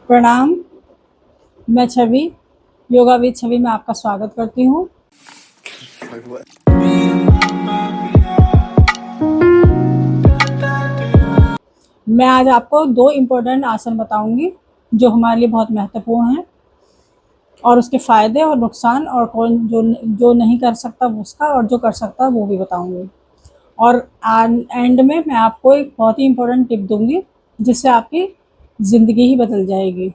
प्रणाम। मैं छवि, yoga with छवि में आपका स्वागत करती हूँ। मैं आज आपको 2 इम्पोर्टेंट आसन बताऊंगी जो हमारे लिए बहुत महत्वपूर्ण हैं, और उसके फ़ायदे और नुकसान, और कौन जो जो नहीं कर सकता वो उसका, और जो कर सकता है वो भी बताऊंगी। और एंड में मैं आपको एक बहुत ही इम्पोर्टेंट टिप दूंगी जिससे आपकी ज़िंदगी ही बदल जाएगी।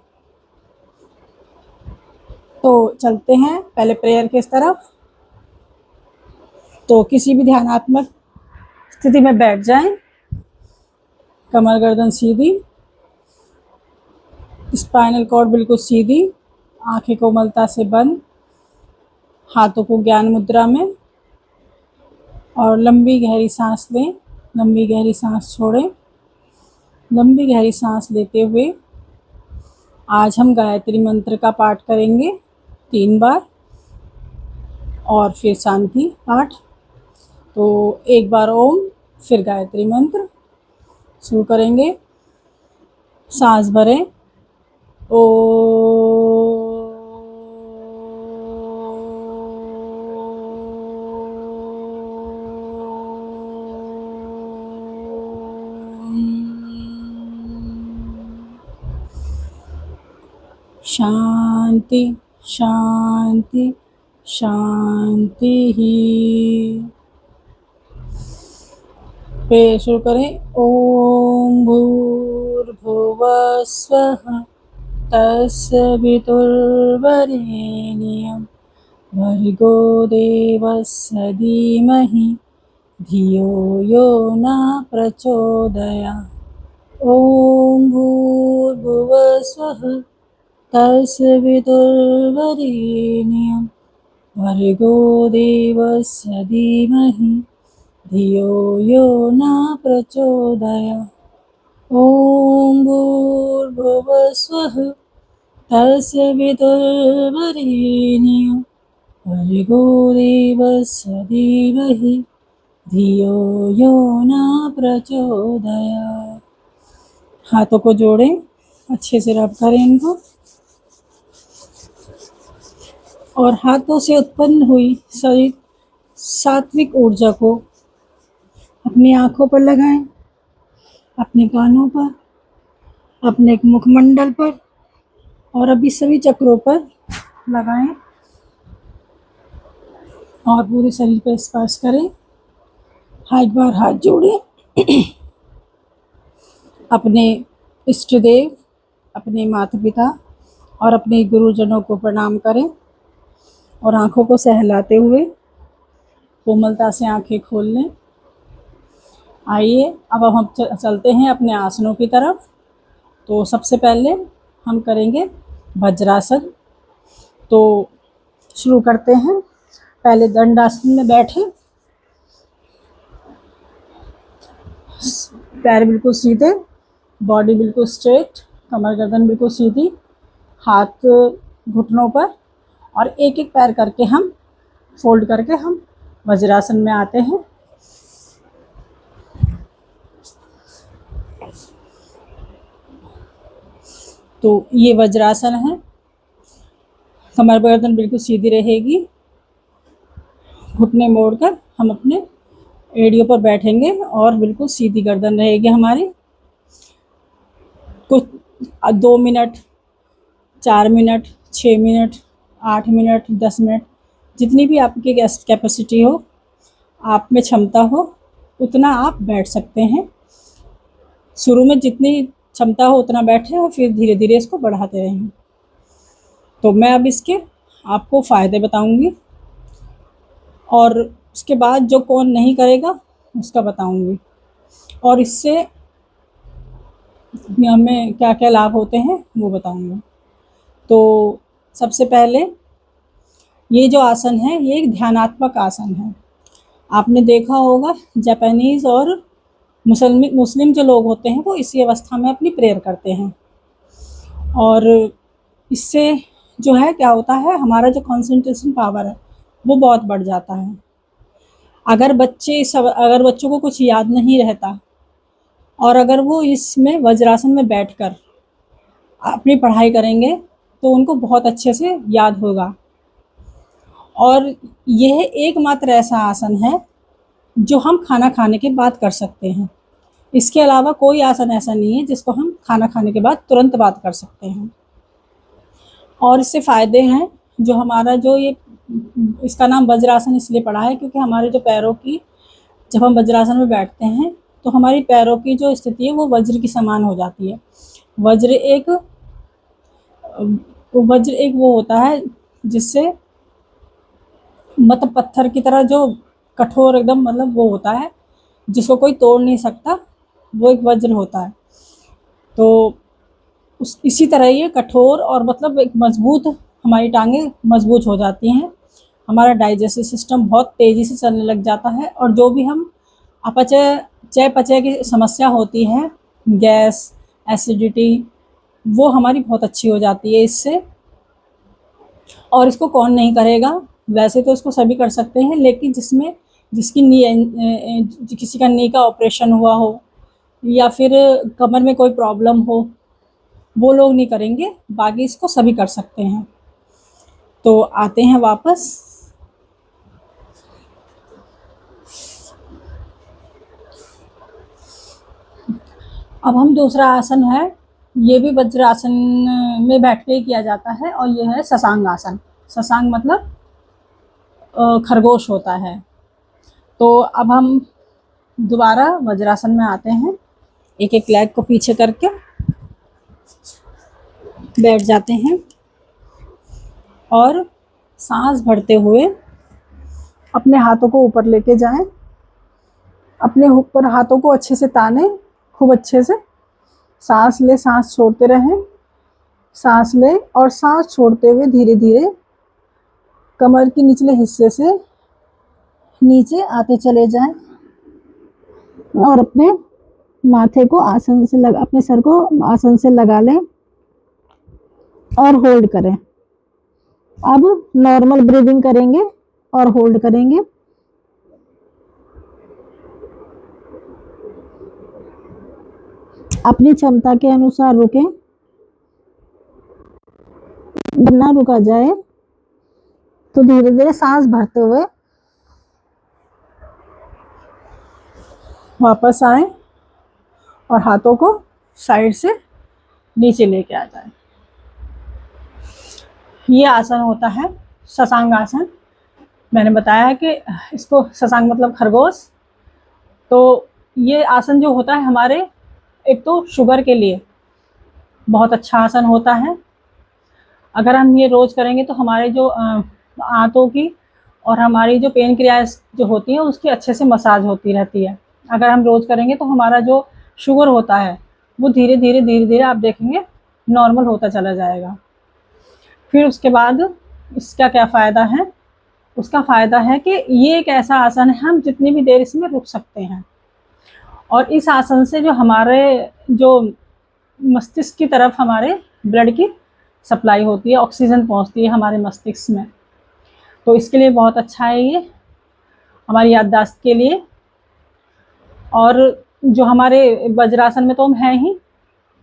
तो चलते हैं पहले प्रेयर की तरफ। तो किसी भी ध्यानात्मक स्थिति में बैठ जाएं, कमर गर्दन सीधी, स्पाइनल कॉर्ड बिल्कुल सीधी, आंखें कोमलता से बंद, हाथों को ज्ञान मुद्रा में, और लंबी गहरी सांस लें, लंबी गहरी सांस छोड़ें। लंबी गहरी सांस लेते हुए आज हम गायत्री मंत्र का पाठ करेंगे 3 बार, और फिर शांति पाठ। तो एक बार ओम, फिर गायत्री मंत्र शुरू करेंगे। सांस भरें, ओ शांति शांति शांति ही। फिर शुरू करें। ओम भूर्भुवः स्वः तत्सवितुर्वरेण्यं भर्गो देवस्य धीमहि धियो यो न प्रचोदयात्। ओम भूर्भुवः स्वः तत्सवितुर्वरेण्यं भर्गो देवस्य धीमहि धियो यो न प्रचोदयात्। ओम भूर्भुवः स्वः तत्सवितुर्वरेण्यं भर्गो देवस्य धीमहि धियो यो न प्रचोदयात्। हाथों को जोड़ें, अच्छे से रब करें इनको, और हाथों से उत्पन्न हुई शरीर सात्विक ऊर्जा को अपनी आंखों पर लगाएं, अपने कानों पर, अपने मुखमंडल पर, और अभी सभी चक्रों पर लगाएं, और पूरे शरीर पर स्पर्श करें। एक बार हाथ जोड़ें, अपने इष्ट देव, अपने माता पिता और अपने गुरुजनों को प्रणाम करें, और आंखों को सहलाते हुए कोमलता से आंखें खोल लें। आइए अब हम चलते हैं अपने आसनों की तरफ। तो सबसे पहले हम करेंगे वज्रासन। तो शुरू करते हैं। पहले दंडासन में बैठें, पैर बिल्कुल सीधे, बॉडी बिल्कुल स्ट्रेट, कमर गर्दन बिल्कुल सीधी, हाथ घुटनों पर, और एक एक पैर करके हम फोल्ड करके हम वज्रासन में आते हैं। तो ये वज्रासन है। कमर गर्दन बिल्कुल सीधी रहेगी, घुटने मोड़कर हम अपने एड़ियों पर बैठेंगे, और बिल्कुल सीधी गर्दन रहेगी हमारी। कुछ 2 minute, 4 minute, 6 minute, 8 minute, 10 minute, जितनी भी आपकी कैपेसिटी हो, आप में क्षमता हो, उतना आप बैठ सकते हैं। शुरू में जितनी क्षमता हो उतना बैठें, और फिर धीरे धीरे इसको बढ़ाते रहें। तो मैं अब इसके आपको फ़ायदे बताऊंगी, और उसके बाद जो कौन नहीं करेगा उसका बताऊंगी, और इससे हमें क्या क्या लाभ होते हैं वो बताऊंगी। तो सबसे पहले ये जो आसन है ये एक ध्यानात्मक आसन है। आपने देखा होगा जापानीज़ और मुस्लिम जो लोग होते हैं वो इसी अवस्था में अपनी प्रेयर करते हैं, और इससे जो है क्या होता है, हमारा जो कंसंट्रेशन पावर है वो बहुत बढ़ जाता है। अगर बच्चों को कुछ याद नहीं रहता, और अगर वो इसमें वज्रासन में बैठकर अपनी पढ़ाई करेंगे तो उनको बहुत अच्छे से याद होगा। और यह एकमात्र ऐसा आसन है जो हम खाना खाने के बाद कर सकते हैं। इसके अलावा कोई आसन ऐसा नहीं है जिसको हम खाना खाने के बाद तुरंत बाद कर सकते हैं। और इससे फ़ायदे हैं, जो हमारा जो ये इसका नाम वज्रासन इसलिए पड़ा है क्योंकि हमारे जो पैरों की, जब हम वज्रासन में बैठते हैं तो हमारी पैरों की जो स्थिति है वो वज्र की समान हो जाती है। वज्र एक वज्र एक वो होता है जिससे मतलब पत्थर की तरह जो कठोर एकदम मतलब वो होता है जिसको कोई तोड़ नहीं सकता, वो एक वज्र होता है। तो इसी तरह ये कठोर और मतलब एक मजबूत, हमारी टांगें मजबूत हो जाती हैं। हमारा डाइजेस्टिव सिस्टम बहुत तेज़ी से चलने लग जाता है और जो भी हम अपचय चयापचय की समस्या होती है, गैस, एसिडिटी, वो हमारी बहुत अच्छी हो जाती है इससे। और इसको कौन नहीं करेगा, वैसे तो इसको सभी कर सकते हैं, लेकिन जिसकी किसी का नी का ऑपरेशन हुआ हो या फिर कमर में कोई प्रॉब्लम हो, वो लोग नहीं करेंगे, बाकी इसको सभी कर सकते हैं। तो आते हैं वापस। अब हम दूसरा आसन है, ये भी वज्रासन में बैठ के किया जाता है और ये है शशांक आसन। शशांक मतलब खरगोश होता है। तो अब हम दोबारा वज्रासन में आते हैं। एक एक लेग को पीछे करके बैठ जाते हैं और सांस भरते हुए अपने हाथों को ऊपर लेके जाएं। अपने ऊपर हाथों को अच्छे से ताने, खूब अच्छे से। सांस ले, सांस छोड़ते रहें। सांस ले और सांस छोड़ते हुए धीरे धीरे कमर के निचले हिस्से से नीचे आते चले जाएं और अपने माथे को आसन से अपने सर को आसन से लगा लें और होल्ड करें। अब नॉर्मल ब्रीदिंग करेंगे और होल्ड करेंगे। अपनी क्षमता के अनुसार रुकें, ना रुका जाए तो धीरे धीरे सांस भरते हुए वापस आए और हाथों को साइड से नीचे लेके आ जाए। ये आसन होता है शशांक आसन। मैंने बताया है कि इसको शशांक मतलब खरगोश। तो ये आसन जो होता है हमारे, एक तो शुगर के लिए बहुत अच्छा आसन होता है। अगर हम ये रोज़ करेंगे तो हमारे जो आंतों की और हमारी जो पेन क्रियाएँ जो होती हैं उसकी अच्छे से मसाज होती रहती है। अगर हम रोज़ करेंगे तो हमारा जो शुगर होता है वो धीरे धीरे आप देखेंगे नॉर्मल होता चला जाएगा। फिर उसके बाद इसका क्या फ़ायदा है? उसका फ़ायदा है कि ये एक ऐसा आसन है, हम जितनी भी देर इसमें रुक सकते हैं। और इस आसन से जो हमारे जो मस्तिष्क की तरफ हमारे ब्लड की सप्लाई होती है, ऑक्सीजन पहुंचती है हमारे मस्तिष्क में, तो इसके लिए बहुत अच्छा है ये हमारी याददाश्त के लिए। और जो हमारे वज्रासन में तो हम हैं ही,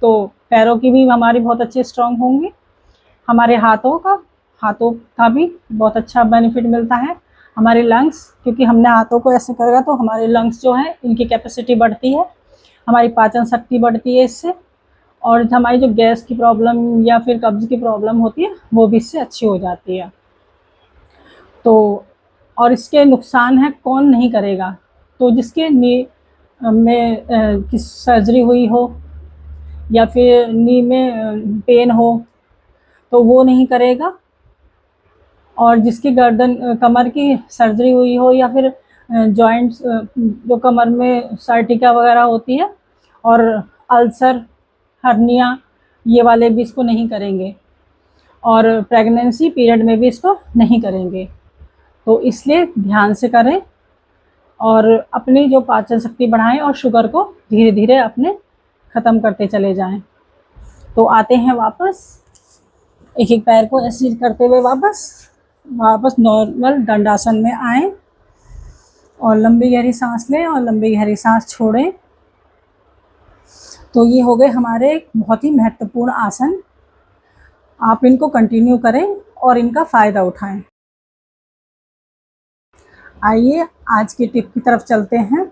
तो पैरों की भी हमारी बहुत अच्छे स्ट्रॉन्ग होंगी। हमारे हाथों का भी बहुत अच्छा बेनिफिट मिलता है। हमारे लंग्स, क्योंकि हमने हाथों को ऐसे करेगा तो हमारे लंग्स जो हैं इनकी कैपेसिटी बढ़ती है, हमारी पाचन शक्ति बढ़ती है इससे। और हमारी जो गैस की प्रॉब्लम या फिर कब्ज़ की प्रॉब्लम होती है वो भी इससे अच्छी हो जाती है। तो और इसके नुकसान हैं, कौन नहीं करेगा? तो जिसके नी में की सर्जरी हुई हो या फिर नी में पेन हो तो वो नहीं करेगा। और जिसकी गर्दन कमर की सर्जरी हुई हो या फिर जॉइंट्स जो कमर में साइटिका वगैरह होती है और अल्सर, हर्निया, ये वाले भी इसको नहीं करेंगे। और प्रेगनेंसी पीरियड में भी इसको नहीं करेंगे। तो इसलिए ध्यान से करें और अपनी जो पाचन शक्ति बढ़ाएं और शुगर को धीरे धीरे अपने ख़त्म करते चले जाएं। तो आते हैं वापस, एक एक पैर को ऐसे करते हुए वापस नॉर्मल दंडासन में आएं और लंबी गहरी सांस लें और लंबी गहरी सांस छोड़ें। तो ये हो गए हमारे बहुत ही महत्वपूर्ण आसन आप इनको कंटिन्यू करें और इनका फ़ायदा उठाएं। आइए आज की टिप की तरफ चलते हैं।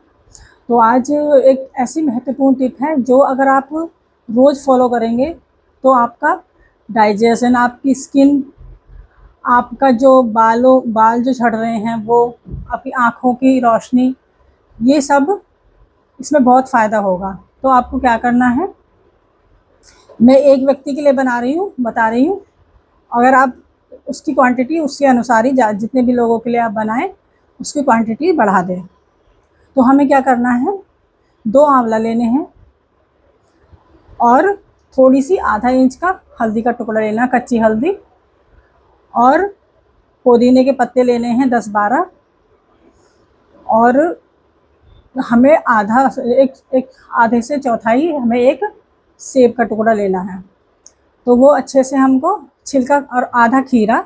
तो आज एक ऐसी महत्वपूर्ण टिप है जो अगर आप रोज़ फॉलो करेंगे तो आपका डाइजेशन, आपकी स्किन, आपका जो बाल जो झड़ रहे हैं वो, आपकी आँखों की रोशनी, ये सब इसमें बहुत फ़ायदा होगा। तो आपको क्या करना है, मैं एक व्यक्ति के लिए बता रही हूँ। अगर आप उसकी क्वांटिटी उसके अनुसार ही जितने भी लोगों के लिए आप बनाएं उसकी क्वांटिटी बढ़ा दें। तो हमें क्या करना है, 2 आंवला लेने हैं और थोड़ी सी आधा इंच का हल्दी का टुकड़ा लेना, कच्ची हल्दी, और पुदीने के पत्ते लेने हैं 10-12, और हमें एक आधे से चौथाई हमें एक सेब का टुकड़ा लेना है। तो वो अच्छे से हमको छिलका, और आधा खीरा,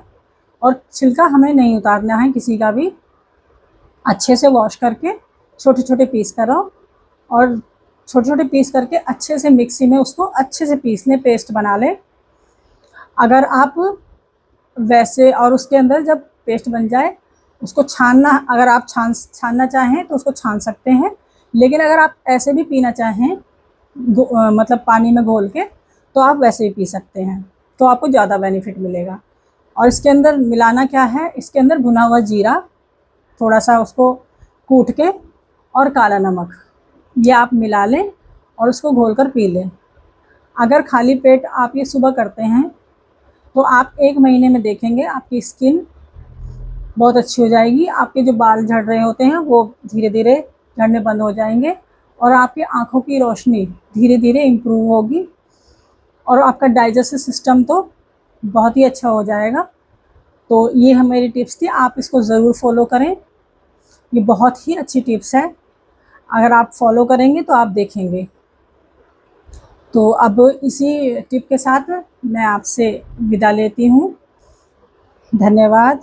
और छिलका हमें नहीं उतारना है किसी का भी। अच्छे से वॉश करके छोटे छोटे पीस करो और छोटे छोटे पीस करके अच्छे से मिक्सी में उसको अच्छे से पीस लें, पेस्ट बना लें। अगर आप वैसे, और उसके अंदर जब पेस्ट बन जाए उसको छानना, अगर आप छानना चाहें तो उसको छान सकते हैं, लेकिन अगर आप ऐसे भी पीना चाहें मतलब पानी में घोल के, तो आप वैसे ही पी सकते हैं, तो आपको ज़्यादा बेनिफिट मिलेगा। और इसके अंदर मिलाना क्या है, इसके अंदर भुना हुआ जीरा थोड़ा सा उसको कूट के, और काला नमक, ये आप मिला लें और उसको घोल कर पी लें। अगर खाली पेट आप ये सुबह करते हैं तो आप 1 महीने में देखेंगे आपकी स्किन बहुत अच्छी हो जाएगी, आपके जो बाल झड़ रहे होते हैं वो धीरे धीरे झड़ने बंद हो जाएंगे, और आपकी आँखों की रोशनी धीरे धीरे इम्प्रूव होगी, और आपका डाइजेस्टिव सिस्टम तो बहुत ही अच्छा हो जाएगा। तो ये मेरी टिप्स थी, आप इसको ज़रूर फॉलो करें। ये बहुत ही अच्छी टिप्स है, अगर आप फॉलो करेंगे तो आप देखेंगे। तो अब इसी टिप के साथ मैं आपसे विदा लेती हूँ। धन्यवाद।